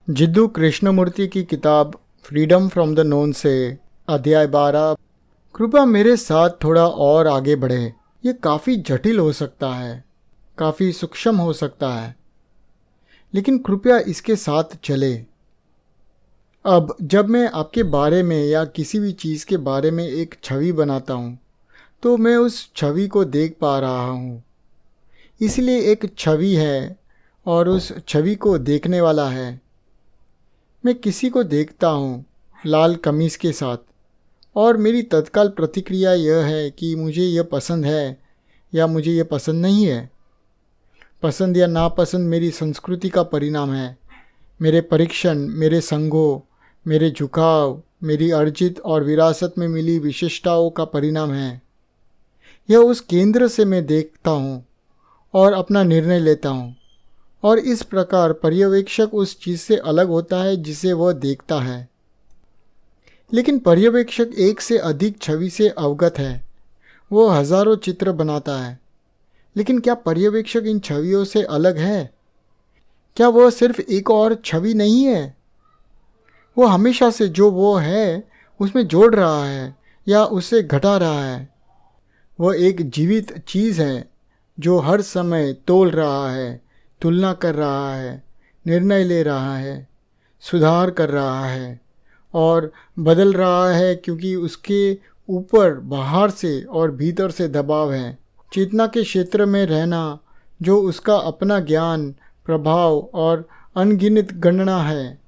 जिद्दू कृष्णमूर्ति की किताब freedom from the known से अध्याय 12। कृपया मेरे साथ थोड़ा और आगे बढ़े। ये काफ़ी जटिल हो सकता है, काफ़ी सूक्ष्म हो सकता है, लेकिन कृपया इसके साथ चले। अब जब मैं आपके बारे में या किसी भी चीज़ के बारे में एक छवि बनाता हूँ, तो मैं उस छवि को देख पा रहा हूँ। इसलिए एक छवि है और उस छवि को देखने वाला है। मैं किसी को देखता हूँ लाल कमीज़ के साथ, और मेरी तत्काल प्रतिक्रिया यह है कि मुझे यह पसंद है या मुझे यह पसंद नहीं है। पसंद या नापसंद मेरी संस्कृति का परिणाम है, मेरे परीक्षण, मेरे संघों, मेरे झुकाव, मेरी अर्जित और विरासत में मिली विशेषताओं का परिणाम है। यह उस केंद्र से मैं देखता हूँ और अपना निर्णय लेता हूँ, और इस प्रकार पर्यवेक्षक उस चीज़ से अलग होता है जिसे वह देखता है। लेकिन पर्यवेक्षक एक से अधिक छवि से अवगत है। वो हजारों चित्र बनाता है, लेकिन क्या पर्यवेक्षक इन छवियों से अलग है? क्या वह सिर्फ एक और छवि नहीं है? वो हमेशा से जो वो है उसमें जोड़ रहा है या उससे घटा रहा है। वह एक जीवित चीज़ है जो हर समय तोल रहा है, तुलना कर रहा है, निर्णय ले रहा है, सुधार कर रहा है और बदल रहा है, क्योंकि उसके ऊपर बाहर से और भीतर से दबाव है। चेतना के क्षेत्र में रहना, जो उसका अपना ज्ञान, प्रभाव और अनगिनत गणना है।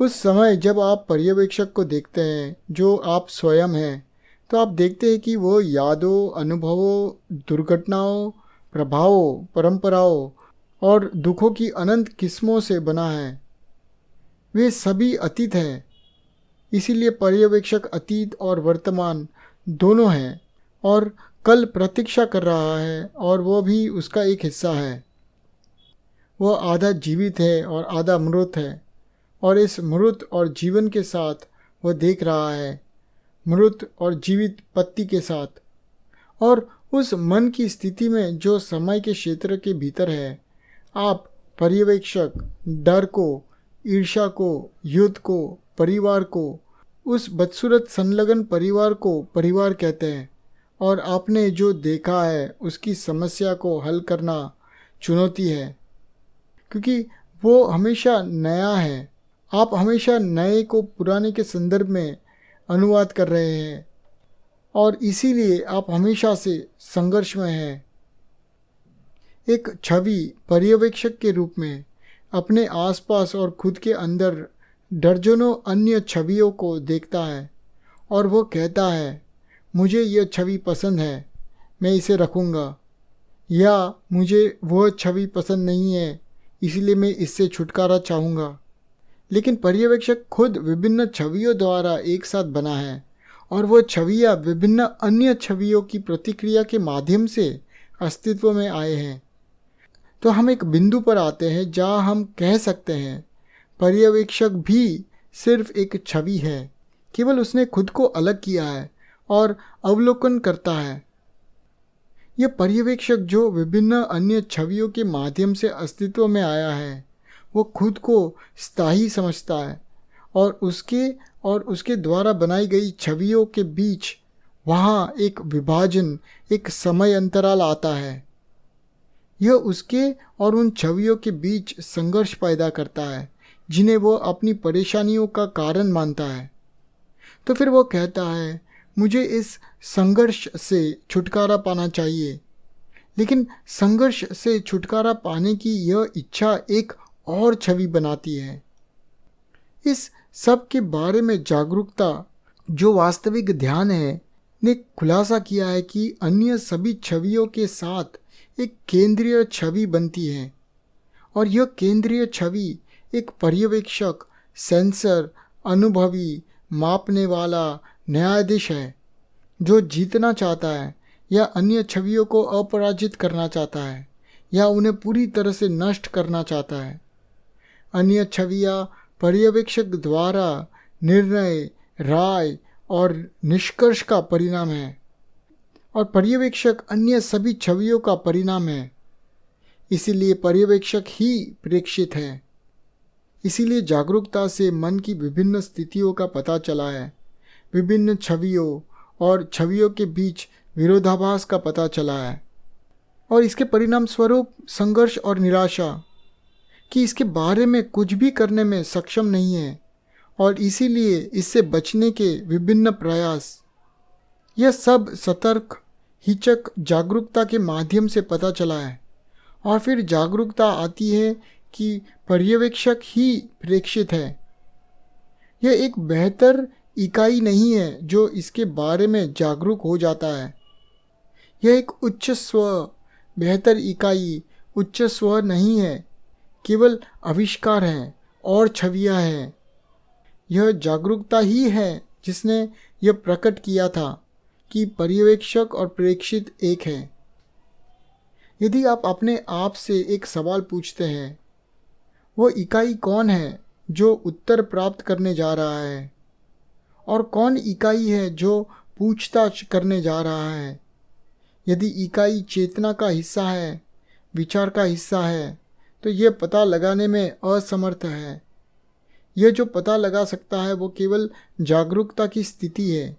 उस समय जब आप पर्यवेक्षक को देखते हैं जो आप स्वयं हैं, तो आप देखते हैं कि वो यादों, अनुभवों, दुर्घटनाओं, प्रभावों, परंपराओं और दुखों की अनंत किस्मों से बना है। वे सभी अतीत हैं। इसीलिए पर्यवेक्षक अतीत और वर्तमान दोनों हैं, और कल प्रतीक्षा कर रहा है और वह भी उसका एक हिस्सा है। वह आधा जीवित है और आधा मृत है, और इस मृत और जीवन के साथ वह देख रहा है, मृत और जीवित पत्ती के साथ। और उस मन की स्थिति में जो समय के क्षेत्र के भीतर है, आप पर्यवेक्षक डर को, ईर्ष्या को, युद्ध को, परिवार को, उस बदसूरत संलग्न परिवार को परिवार कहते हैं। और आपने जो देखा है उसकी समस्या को हल करना चुनौती है, क्योंकि वो हमेशा नया है। आप हमेशा नए को पुराने के संदर्भ में अनुवाद कर रहे हैं, और इसीलिए आप हमेशा से संघर्ष में हैं। एक छवि पर्यवेक्षक के रूप में अपने आसपास और खुद के अंदर दर्जनों अन्य छवियों को देखता है, और वो कहता है, मुझे यह छवि पसंद है, मैं इसे रखूँगा, या मुझे वह छवि पसंद नहीं है, इसलिए मैं इससे छुटकारा चाहूँगा। लेकिन पर्यवेक्षक खुद विभिन्न छवियों द्वारा एक साथ बना है, और वह छवियाँ विभिन्न अन्य छवियों की प्रतिक्रिया के माध्यम से अस्तित्व में आए हैं। तो हम एक बिंदु पर आते हैं जहाँ हम कह सकते हैं पर्यवेक्षक भी सिर्फ एक छवि है, केवल उसने खुद को अलग किया है और अवलोकन करता है। यह पर्यवेक्षक जो विभिन्न अन्य छवियों के माध्यम से अस्तित्व में आया है, वो खुद को स्थायी समझता है, और उसके द्वारा बनाई गई छवियों के बीच वहाँ एक विभाजन, एक समय अंतराल आता है। यह उसके और उन छवियों के बीच संघर्ष पैदा करता है जिन्हें वो अपनी परेशानियों का कारण मानता है। तो फिर वो कहता है, मुझे इस संघर्ष से छुटकारा पाना चाहिए। लेकिन संघर्ष से छुटकारा पाने की यह इच्छा एक और छवि बनाती है। इस सब के बारे में जागरूकता, जो वास्तविक ध्यान है, ने खुलासा किया है कि अन्य सभी छवियों के साथ एक केंद्रीय छवि बनती है, और यह केंद्रीय छवि एक पर्यवेक्षक, सेंसर, अनुभवी, मापने वाला न्यायाधीश है, जो जीतना चाहता है या अन्य छवियों को अपराजित करना चाहता है या उन्हें पूरी तरह से नष्ट करना चाहता है। अन्य छवियाँ पर्यवेक्षक द्वारा निर्णय, राय और निष्कर्ष का परिणाम है, और पर्यवेक्षक अन्य सभी छवियों का परिणाम है। इसीलिए पर्यवेक्षक ही प्रेक्षित है। इसीलिए जागरूकता से मन की विभिन्न स्थितियों का पता चला है, विभिन्न छवियों और छवियों के बीच विरोधाभास का पता चला है, और इसके परिणाम स्वरूप संघर्ष और निराशा कि इसके बारे में कुछ भी करने में सक्षम नहीं है, और इसीलिए इससे बचने के विभिन्न प्रयास। यह सब सतर्क हिचक जागरूकता के माध्यम से पता चला है। और फिर जागरूकता आती है कि पर्यवेक्षक ही प्रेक्षित है। यह एक बेहतर इकाई नहीं है जो इसके बारे में जागरूक हो जाता है। यह एक उच्च स्व, बेहतर इकाई उच्च स्व नहीं है, केवल आविष्कार है और छवियां हैं। यह जागरूकता ही है जिसने यह प्रकट किया था कि पर्यवेक्षक और प्रेक्षित एक है। यदि आप अपने आप से एक सवाल पूछते हैं, वो इकाई कौन है जो उत्तर प्राप्त करने जा रहा है, और कौन इकाई है जो पूछताछ करने जा रहा है? यदि इकाई चेतना का हिस्सा है, विचार का हिस्सा है, तो यह पता लगाने में असमर्थ है। यह जो पता लगा सकता है वो केवल जागरूकता की स्थिति है।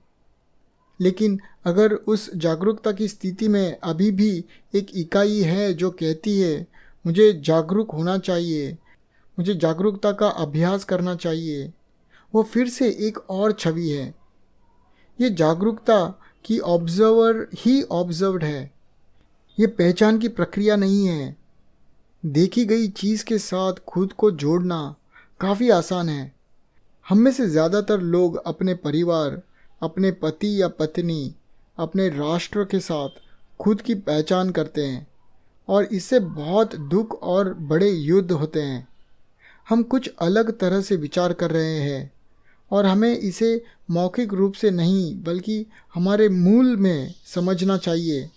लेकिन अगर उस जागरूकता की स्थिति में अभी भी एक इकाई है जो कहती है मुझे जागरूक होना चाहिए, मुझे जागरूकता का अभ्यास करना चाहिए, वो फिर से एक और छवि है। ये जागरूकता की ऑब्जर्वर ही ऑब्जर्व्ड है। ये पहचान की प्रक्रिया नहीं है। देखी गई चीज़ के साथ खुद को जोड़ना काफ़ी आसान है। हम में से ज़्यादातर लोग अपने परिवार, अपने पति या पत्नी, अपने राष्ट्र के साथ खुद की पहचान करते हैं, और इससे बहुत दुख और बड़े युद्ध होते हैं। हम कुछ अलग तरह से विचार कर रहे हैं, और हमें इसे मौखिक रूप से नहीं बल्कि हमारे मूल में समझना चाहिए।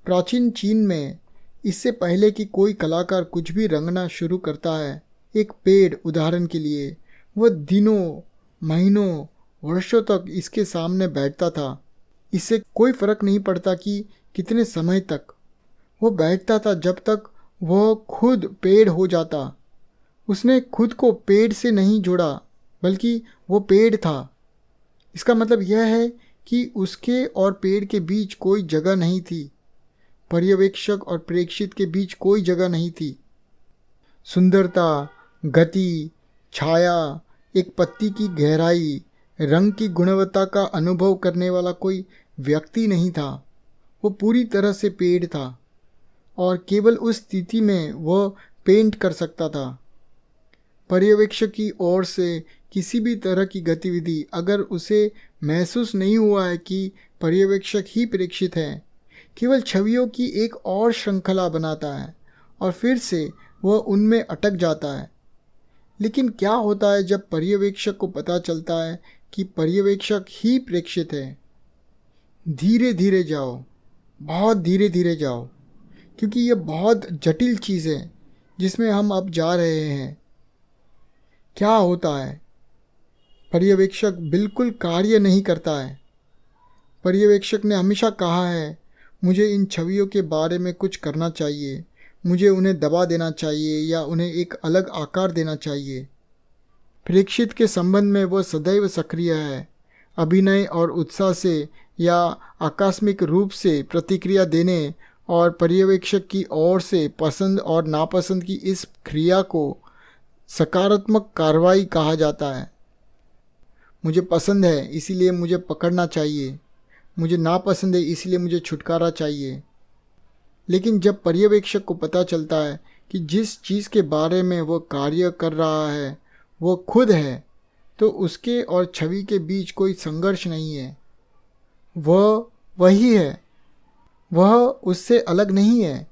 प्राचीन चीन में इससे पहले कि कोई कलाकार कुछ भी रंगना शुरू करता है, एक पेड़ उदाहरण के लिए, वह दिनों, महीनों, वर्षों तक इसके सामने बैठता था। इससे कोई फर्क नहीं पड़ता कि कितने समय तक वो बैठता था, जब तक वह खुद पेड़ हो जाता। उसने खुद को पेड़ से नहीं जोड़ा, बल्कि वो पेड़ था। इसका मतलब यह है कि उसके और पेड़ के बीच कोई जगह नहीं थी। पर्यवेक्षक और प्रेक्षित के बीच कोई जगह नहीं थी। सुंदरता, गति, छाया, एक पत्ती की गहराई, रंग की गुणवत्ता का अनुभव करने वाला कोई व्यक्ति नहीं था। वो पूरी तरह से पेड़ था, और केवल उस स्थिति में वह पेंट कर सकता था। पर्यवेक्षक की ओर से किसी भी तरह की गतिविधि, अगर उसे महसूस नहीं हुआ है कि पर्यवेक्षक ही प्रेक्षित है, केवल छवियों की एक और श्रृंखला बनाता है, और फिर से वह उनमें अटक जाता है। लेकिन क्या होता है जब पर्यवेक्षक को पता चलता है कि पर्यवेक्षक ही प्रेक्षित है? धीरे धीरे जाओ, बहुत धीरे धीरे जाओ, क्योंकि यह बहुत जटिल चीज़ है जिसमें हम अब जा रहे हैं। क्या होता है? पर्यवेक्षक बिल्कुल कार्य नहीं करता है। पर्यवेक्षक ने हमेशा कहा है, मुझे इन छवियों के बारे में कुछ करना चाहिए, मुझे उन्हें दबा देना चाहिए या उन्हें एक अलग आकार देना चाहिए। प्रेक्षित के संबंध में वह सदैव सक्रिय है, अभिनय और उत्साह से या आकस्मिक रूप से प्रतिक्रिया देने, और पर्यवेक्षक की ओर से पसंद और नापसंद की इस क्रिया को सकारात्मक कार्रवाई कहा जाता है। मुझे पसंद है इसीलिए मुझे पकड़ना चाहिए, मुझे नापसंद है इसलिए मुझे छुटकारा चाहिए। लेकिन जब पर्यवेक्षक को पता चलता है कि जिस चीज़ के बारे में वह कार्य कर रहा है वो खुद है, तो उसके और छवि के बीच कोई संघर्ष नहीं है। वह वही है, वह उससे अलग नहीं है।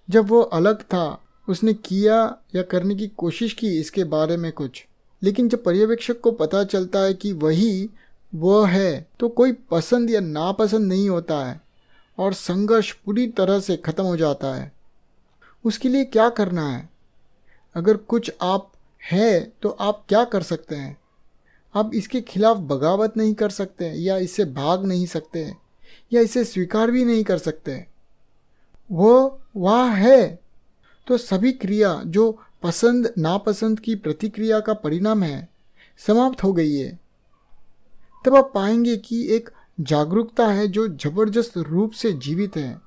जब वो अलग था, उसने किया या करने की कोशिश की इसके बारे में कुछ, लेकिन जब पर्यवेक्षक को पता चलता है कि वही वह है, तो कोई पसंद या नापसंद नहीं होता है, और संघर्ष पूरी तरह से ख़त्म हो जाता है। उसके लिए क्या करना है? अगर कुछ आप है तो आप क्या कर सकते हैं? आप इसके खिलाफ बगावत नहीं कर सकते, या इससे भाग नहीं सकते, या इसे स्वीकार भी नहीं कर सकते। वो वह है, तो सभी क्रिया जो पसंद नापसंद की प्रतिक्रिया का परिणाम है, समाप्त हो गई है। तब आप पाएंगे कि एक जागरूकता है जो जबरदस्त रूप से जीवित है।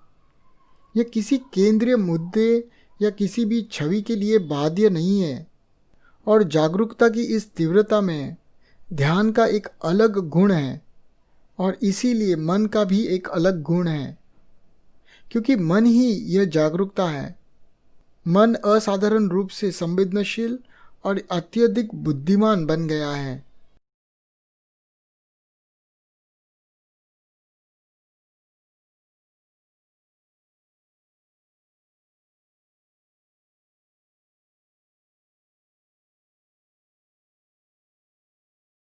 यह किसी केंद्रीय मुद्दे या किसी भी छवि के लिए बाध्य नहीं है। और जागरूकता की इस तीव्रता में ध्यान का एक अलग गुण है, और इसीलिए मन का भी एक अलग गुण है, क्योंकि मन ही यह जागरूकता है। मन असाधारण रूप से संवेदनशील और अत्यधिक बुद्धिमान बन गया है।